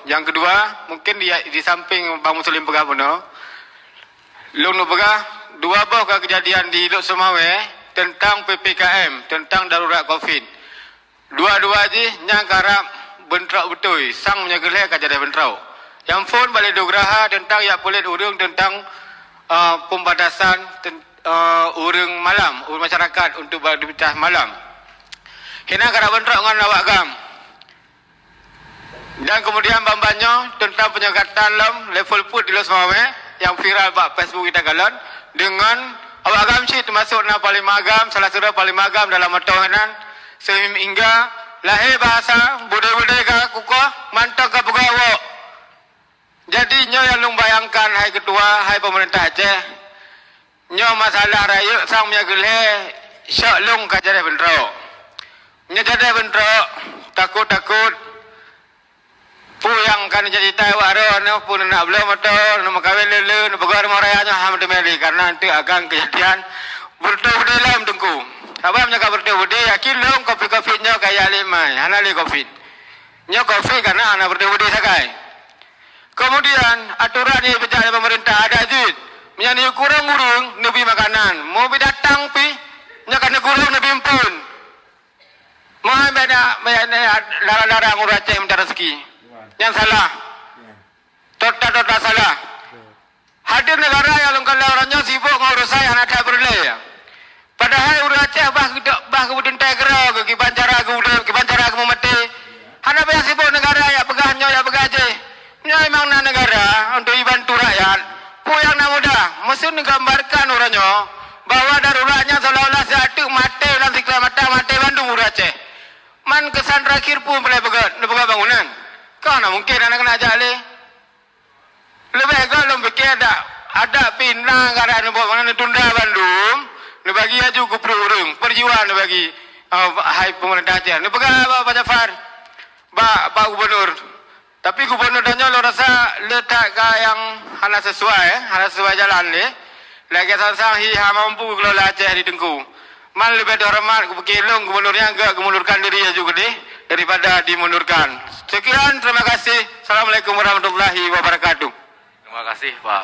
Yang kedua, mungkin di samping Bang Muslim Pegah Bono, Long nu Pegah, dua buah kejadian di Lok Semawe tentang PPKM, tentang darurat COVID. Dua-dua je yang karap bentrau betul, sang menyagelai kejadian bentrau. Yang pun balik dograha tentang yang boleh urung tentang pembatasan urung malam, urung masyarakat untuk beraktivitas malam. Hina karap bentrau dengan awak gam. Dan kemudian bambanyo tentang penyekatan level put di Lok Semawe yang viral bak Facebook kita galon dengan awak agam si termasuk na paling magam salah satu paling magam dalam matohanan sehingga lahir bahasa budaya-budaya ka kukoh mantap ka pegawo. Jadi nyo yang lung bayangkan hai ketua hai pemerintah Aceh nyo masalah raya sang menyagele syok lung ka jadi bentrok. Nyo jadi bentrok takut-takut yang kan jadi tahu ada pun nak belum motor nak kawin lele nak pegar morayanya ham demeli karena nanti akan kejadian berdua dalam tungku. Apa yang mereka berdua yakin long kopi nya kayak lima, anak kopi. Nya kopi karena anak berdua sakai. Kemudian aturan yang berjalan pemerintah ada jid. Menyanyi kurang-kurang nabi makanan. Mau datang pi, nya kan kurang nabi pun. Mau beda larang-larang uraceh minta rezeki. Yang salah, total salah. Hadir negara yang kalau orangnya sibuk ngurus saya anak tak berlay. Padahal urus Aceh bah kemudian tegro ke Kibancara ke mati. Hana biasa sibuk negara ya pegahnya ya pegaje. Ini memang negara untuk dibantu rakyat. Puyang nak mudah, mesti menggambarkan orangnya bahwa daruratnya seolah-olah satu mati dalam sikla mati Bandung urus Aceh. Man kesan terakhir pun boleh pegat bangunan. Kau nak mungkin anak kena ajak leh. Lebih kau belum fikir ada pindah keadaan buat mana tunda Bandung. Ni bagi aju ke perurung perjuangan ni bagi hai pemerintah Aceh. Ni pegang Pak Jafar, Pak Gubernur. Tapi Gubernur tanya lo rasa letak yang hana sesuai jalan ni. Lagi sang hi mampu kelola Aceh di Tengku. Mal lebih hormat ke Bekilung gubernurnya agak mengundurkan diri juga deh daripada dimundurkan. Sekian, terima kasih. Assalamualaikum warahmatullahi wabarakatuh. Terima kasih Pak.